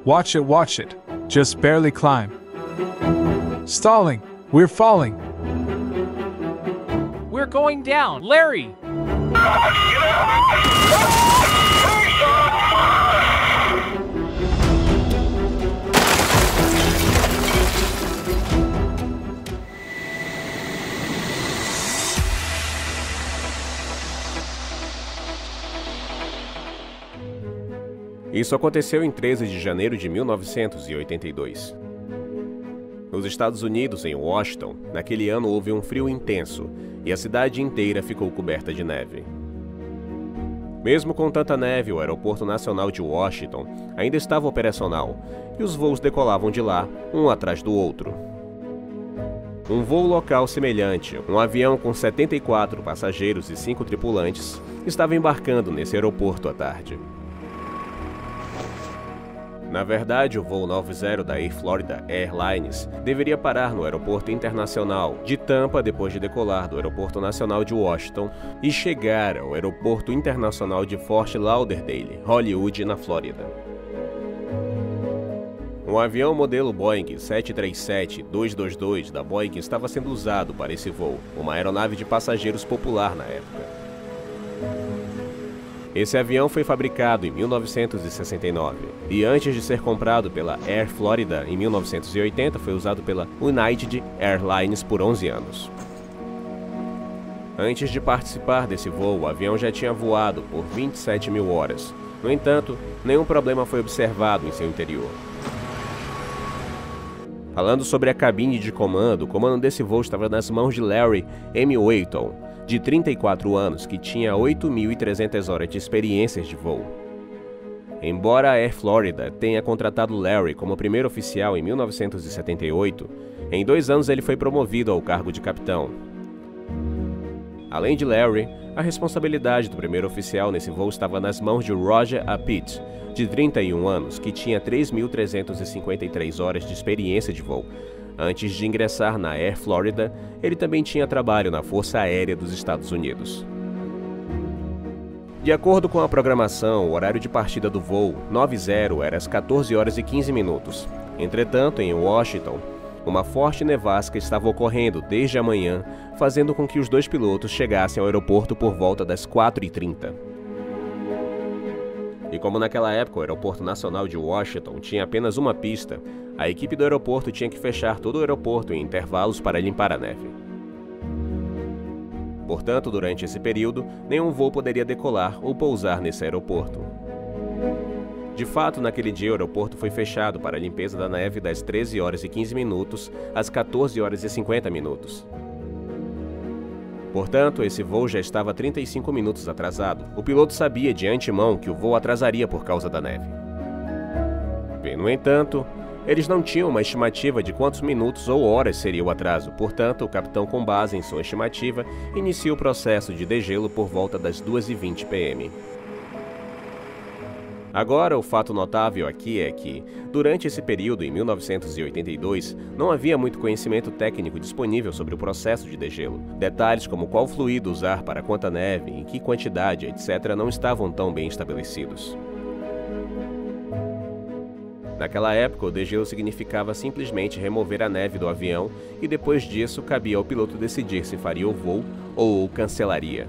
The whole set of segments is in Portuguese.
Watch it, watch it. Just barely climb. Stalling. We're falling. We're going down. Larry! Isso aconteceu em 13 de janeiro de 1982. Nos Estados Unidos, em Washington, naquele ano houve um frio intenso e a cidade inteira ficou coberta de neve. Mesmo com tanta neve, o Aeroporto Nacional de Washington ainda estava operacional e os voos decolavam de lá, um atrás do outro. Um voo local semelhante, um avião com 74 passageiros e 5 tripulantes, estava embarcando nesse aeroporto à tarde. Na verdade, o voo 90 da Air Florida Airlines deveria parar no Aeroporto Internacional de Tampa depois de decolar do Aeroporto Nacional de Washington e chegar ao Aeroporto Internacional de Fort Lauderdale, Hollywood, na Flórida. Um avião modelo Boeing 737-222 da Boeing estava sendo usado para esse voo, uma aeronave de passageiros popular na época. Esse avião foi fabricado em 1969 e antes de ser comprado pela Air Florida em 1980 foi usado pela United Airlines por 11 anos. Antes de participar desse voo, o avião já tinha voado por 27 mil horas. No entanto, nenhum problema foi observado em seu interior. Falando sobre a cabine de comando, o comando desse voo estava nas mãos de Larry M. Wheaton, de 34 anos, que tinha 8.300 horas de experiências de voo. Embora a Air Florida tenha contratado Larry como primeiro oficial em 1978, em 2 anos ele foi promovido ao cargo de capitão. Além de Larry, a responsabilidade do primeiro oficial nesse voo estava nas mãos de Roger A. Pitt, de 31 anos, que tinha 3.353 horas de experiência de voo. Antes de ingressar na Air Florida, ele também tinha trabalho na Força Aérea dos Estados Unidos. De acordo com a programação, o horário de partida do voo 90 era às 14 horas e 15 minutos. Entretanto, em Washington, uma forte nevasca estava ocorrendo desde a manhã, fazendo com que os 2 pilotos chegassem ao aeroporto por volta das 4h30. E como naquela época o Aeroporto Nacional de Washington tinha apenas uma pista, a equipe do aeroporto tinha que fechar todo o aeroporto em intervalos para limpar a neve. Portanto, durante esse período, nenhum voo poderia decolar ou pousar nesse aeroporto. De fato, naquele dia o aeroporto foi fechado para a limpeza da neve das 13 horas e 15 minutos às 14 horas e 50 minutos. Portanto, esse voo já estava 35 minutos atrasado. O piloto sabia de antemão que o voo atrasaria por causa da neve. No entanto, eles não tinham uma estimativa de quantos minutos ou horas seria o atraso. Portanto, o capitão, com base em sua estimativa, inicia o processo de degelo por volta das 2h20 p.m. Agora, o fato notável aqui é que, durante esse período, em 1982, não havia muito conhecimento técnico disponível sobre o processo de degelo. Detalhes como qual fluido usar para quanta neve, em que quantidade, etc., não estavam tão bem estabelecidos. Naquela época, o degelo significava simplesmente remover a neve do avião e depois disso cabia ao piloto decidir se faria o voo ou o cancelaria.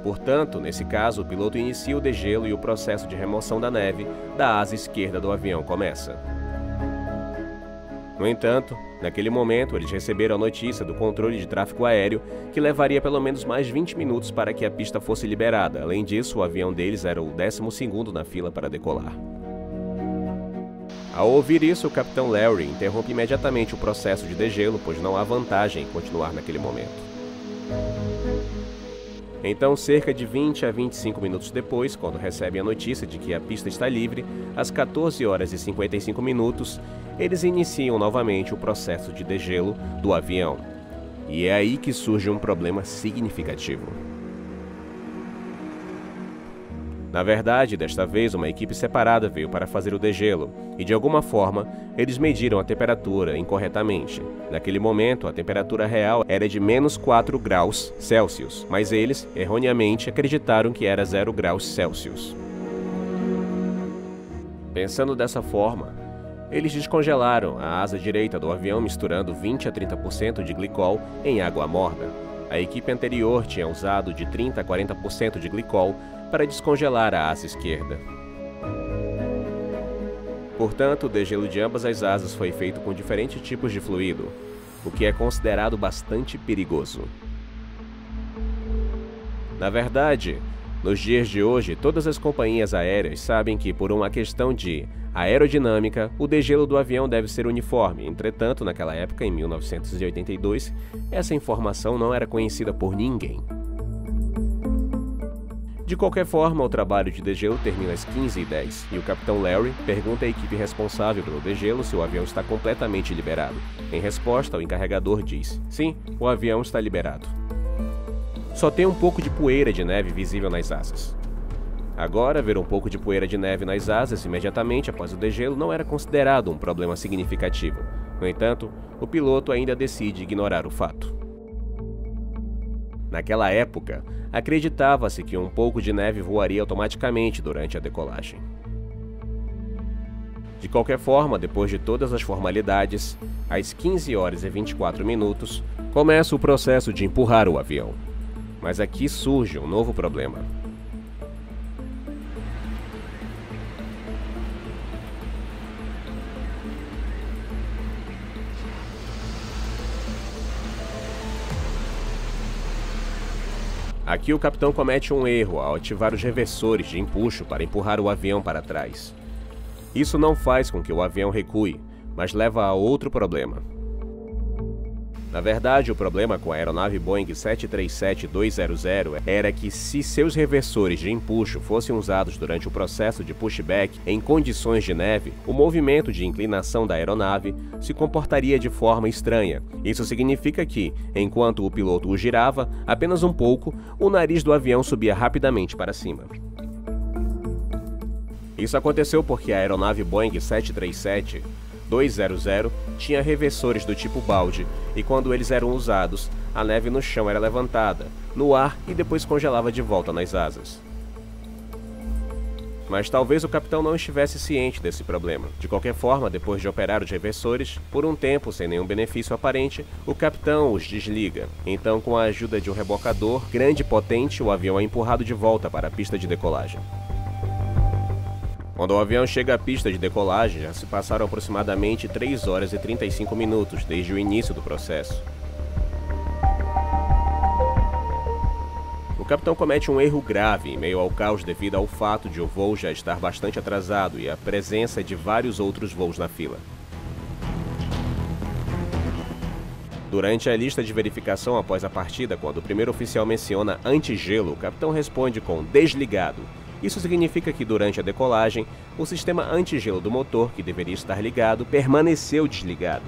Portanto, nesse caso, o piloto inicia o degelo e o processo de remoção da neve da asa esquerda do avião começa. No entanto, naquele momento, eles receberam a notícia do controle de tráfego aéreo que levaria pelo menos mais 20 minutos para que a pista fosse liberada. Além disso, o avião deles era o 12º na fila para decolar. Ao ouvir isso, o capitão Larry interrompe imediatamente o processo de degelo, pois não há vantagem em continuar naquele momento. Então, cerca de 20 a 25 minutos depois, quando recebem a notícia de que a pista está livre, às 14 horas e 55 minutos, eles iniciam novamente o processo de degelo do avião. E é aí que surge um problema significativo. Na verdade, desta vez, uma equipe separada veio para fazer o degelo, e de alguma forma, eles mediram a temperatura incorretamente. Naquele momento, a temperatura real era de menos 4 graus Celsius, mas eles, erroneamente, acreditaram que era 0 graus Celsius. Pensando dessa forma, eles descongelaram a asa direita do avião misturando 20 a 30% de glicol em água morna. A equipe anterior tinha usado de 30 a 40% de glicol para descongelar a asa esquerda. Portanto, o degelo de ambas as asas foi feito com diferentes tipos de fluido, o que é considerado bastante perigoso. Na verdade, nos dias de hoje, todas as companhias aéreas sabem que, por uma questão de aerodinâmica, o degelo do avião deve ser uniforme. Entretanto, naquela época, em 1982, essa informação não era conhecida por ninguém. De qualquer forma, o trabalho de degelo termina às 15h10 e o capitão Larry pergunta à equipe responsável pelo degelo se o avião está completamente liberado. Em resposta, o encarregador diz: sim, o avião está liberado. Só tem um pouco de poeira de neve visível nas asas. Agora, ver um pouco de poeira de neve nas asas imediatamente após o degelo não era considerado um problema significativo. No entanto, o piloto ainda decide ignorar o fato. Naquela época, acreditava-se que um pouco de neve voaria automaticamente durante a decolagem. De qualquer forma, depois de todas as formalidades, às 15h24, começa o processo de empurrar o avião. Mas aqui surge um novo problema. Aqui o capitão comete um erro ao ativar os reversores de empuxo para empurrar o avião para trás. Isso não faz com que o avião recue, mas leva a outro problema. Na verdade, o problema com a aeronave Boeing 737-200 era que, se seus reversores de empuxo fossem usados durante o processo de pushback em condições de neve, o movimento de inclinação da aeronave se comportaria de forma estranha. Isso significa que, enquanto o piloto o girava apenas um pouco, o nariz do avião subia rapidamente para cima. Isso aconteceu porque a aeronave Boeing 737-200 tinha reversores do tipo balde, e quando eles eram usados, a neve no chão era levantada, no ar e depois congelava de volta nas asas. Mas talvez o capitão não estivesse ciente desse problema. De qualquer forma, depois de operar os reversores, por um tempo sem nenhum benefício aparente, o capitão os desliga. Então, com a ajuda de um rebocador grande e potente, o avião é empurrado de volta para a pista de decolagem. Quando o avião chega à pista de decolagem, já se passaram aproximadamente 3 horas e 35 minutos desde o início do processo. O capitão comete um erro grave em meio ao caos devido ao fato de o voo já estar bastante atrasado e a presença de vários outros voos na fila. Durante a lista de verificação após a partida, quando o primeiro oficial menciona antigelo, o capitão responde com desligado. Isso significa que durante a decolagem, o sistema antigelo do motor, que deveria estar ligado, permaneceu desligado.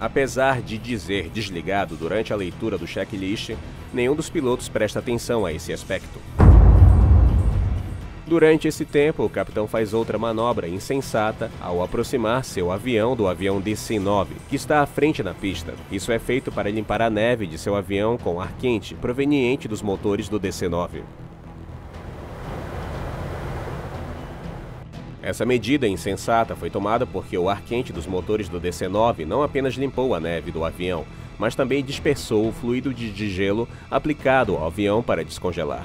Apesar de dizer desligado durante a leitura do checklist, nenhum dos pilotos presta atenção a esse aspecto. Durante esse tempo, o capitão faz outra manobra insensata ao aproximar seu avião do avião DC-9, que está à frente na pista. Isso é feito para limpar a neve de seu avião com ar quente proveniente dos motores do DC-9. Essa medida insensata foi tomada porque o ar quente dos motores do DC-9 não apenas limpou a neve do avião, mas também dispersou o fluido de gelo aplicado ao avião para descongelar.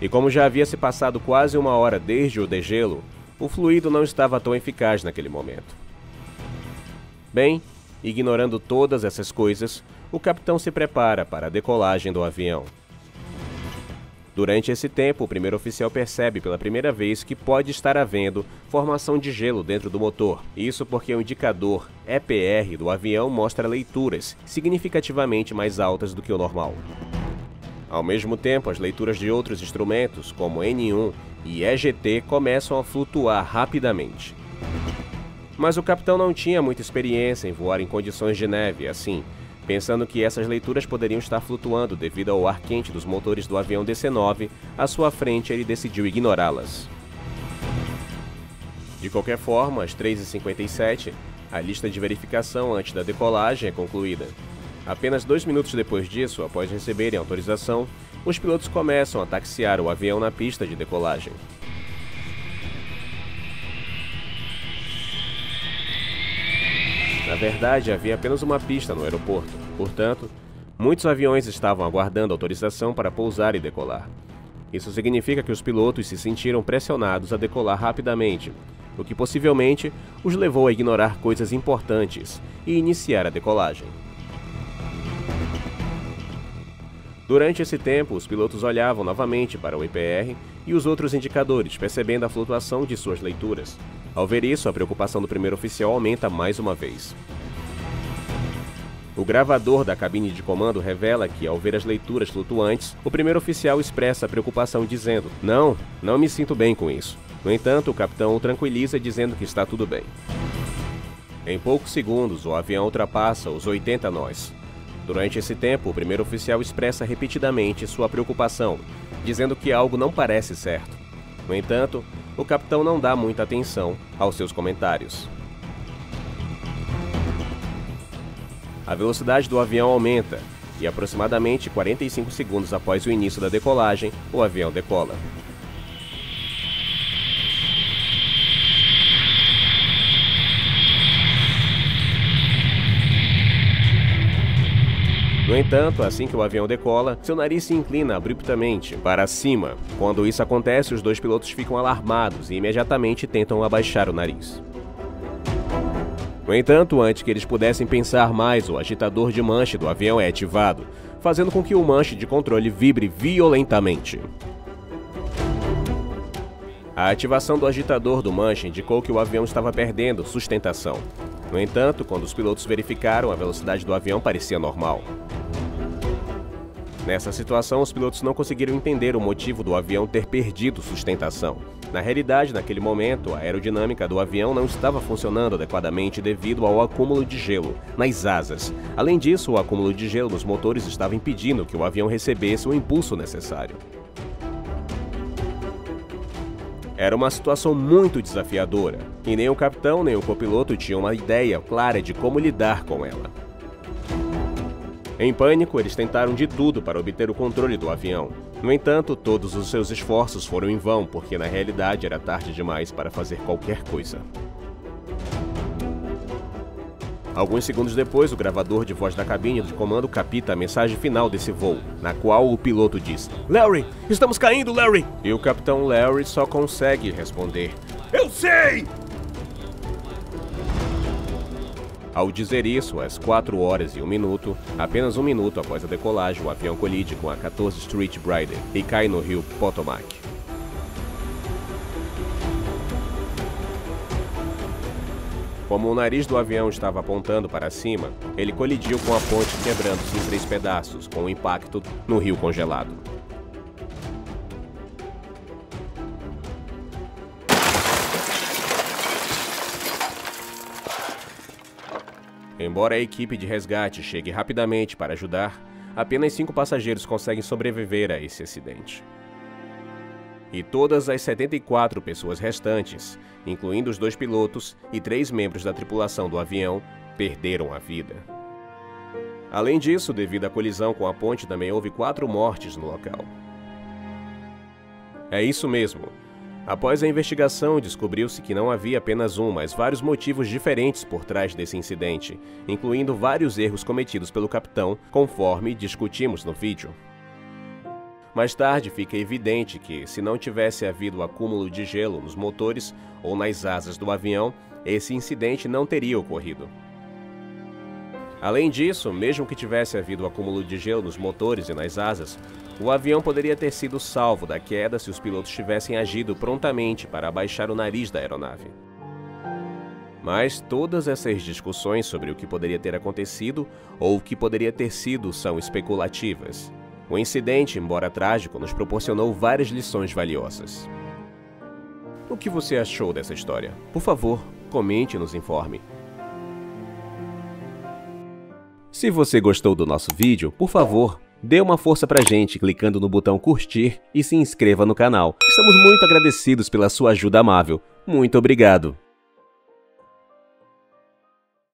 E como já havia se passado quase 1 hora desde o degelo, o fluido não estava tão eficaz naquele momento. Bem, ignorando todas essas coisas, o capitão se prepara para a decolagem do avião. Durante esse tempo, o primeiro oficial percebe pela primeira vez que pode estar havendo formação de gelo dentro do motor. Isso porque o indicador EPR do avião mostra leituras significativamente mais altas do que o normal. Ao mesmo tempo, as leituras de outros instrumentos, como N1 e EGT, começam a flutuar rapidamente. Mas o capitão não tinha muita experiência em voar em condições de neve, assim, pensando que essas leituras poderiam estar flutuando devido ao ar quente dos motores do avião DC-9, à sua frente ele decidiu ignorá-las. De qualquer forma, às 3h57, a lista de verificação antes da decolagem é concluída. Apenas 2 minutos depois disso, após receberem autorização, os pilotos começam a taxiar o avião na pista de decolagem. Na verdade, havia apenas uma pista no aeroporto, portanto, muitos aviões estavam aguardando autorização para pousar e decolar. Isso significa que os pilotos se sentiram pressionados a decolar rapidamente, o que possivelmente os levou a ignorar coisas importantes e iniciar a decolagem. Durante esse tempo, os pilotos olhavam novamente para o IPR e os outros indicadores, percebendo a flutuação de suas leituras. Ao ver isso, a preocupação do primeiro oficial aumenta mais uma vez. O gravador da cabine de comando revela que, ao ver as leituras flutuantes, o primeiro oficial expressa preocupação dizendo: Não me sinto bem com isso. No entanto, o capitão o tranquiliza dizendo que está tudo bem. Em poucos segundos, o avião ultrapassa os 80 nós. Durante esse tempo, o primeiro oficial expressa repetidamente sua preocupação, dizendo que algo não parece certo. No entanto, o capitão não dá muita atenção aos seus comentários. A velocidade do avião aumenta e, aproximadamente 45 segundos após o início da decolagem, o avião decola. No entanto, assim que o avião decola, seu nariz se inclina abruptamente para cima. Quando isso acontece, os dois pilotos ficam alarmados e imediatamente tentam abaixar o nariz. No entanto, antes que eles pudessem pensar mais, o agitador de manche do avião é ativado, fazendo com que o manche de controle vibre violentamente. A ativação do agitador do manche indicou que o avião estava perdendo sustentação. No entanto, quando os pilotos verificaram, a velocidade do avião parecia normal. Nessa situação, os pilotos não conseguiram entender o motivo do avião ter perdido sustentação. Na realidade, naquele momento, a aerodinâmica do avião não estava funcionando adequadamente devido ao acúmulo de gelo nas asas. Além disso, o acúmulo de gelo nos motores estava impedindo que o avião recebesse o impulso necessário. Era uma situação muito desafiadora, e nem o capitão nem o copiloto tinham uma ideia clara de como lidar com ela. Em pânico, eles tentaram de tudo para obter o controle do avião. No entanto, todos os seus esforços foram em vão, porque na realidade era tarde demais para fazer qualquer coisa. Alguns segundos depois, o gravador de voz da cabine de comando capta a mensagem final desse voo, na qual o piloto diz: "Larry, estamos caindo, Larry!" E o capitão Larry só consegue responder: "Eu sei!" Ao dizer isso, às 4 horas e 1 minuto, apenas 1 minuto após a decolagem, o avião colide com a 14 Street Bridle e cai no rio Potomac. Como o nariz do avião estava apontando para cima, ele colidiu com a ponte, quebrando-se em 3 pedaços, com o impacto no rio congelado. Embora a equipe de resgate chegue rapidamente para ajudar, apenas 5 passageiros conseguem sobreviver a esse acidente. E todas as 74 pessoas restantes, incluindo os 2 pilotos e 3 membros da tripulação do avião, perderam a vida. Além disso, devido à colisão com a ponte, também houve 4 mortes no local. É isso mesmo. Após a investigação, descobriu-se que não havia apenas um, mas vários motivos diferentes por trás desse incidente, incluindo vários erros cometidos pelo capitão, conforme discutimos no vídeo. Mais tarde, fica evidente que, se não tivesse havido acúmulo de gelo nos motores ou nas asas do avião, esse incidente não teria ocorrido. Além disso, mesmo que tivesse havido acúmulo de gelo nos motores e nas asas, o avião poderia ter sido salvo da queda se os pilotos tivessem agido prontamente para abaixar o nariz da aeronave. Mas todas essas discussões sobre o que poderia ter acontecido ou o que poderia ter sido são especulativas. O incidente, embora trágico, nos proporcionou várias lições valiosas. O que você achou dessa história? Por favor, comente e nos informe. Se você gostou do nosso vídeo, por favor, dê uma força pra gente clicando no botão curtir e se inscreva no canal. Estamos muito agradecidos pela sua ajuda amável. Muito obrigado!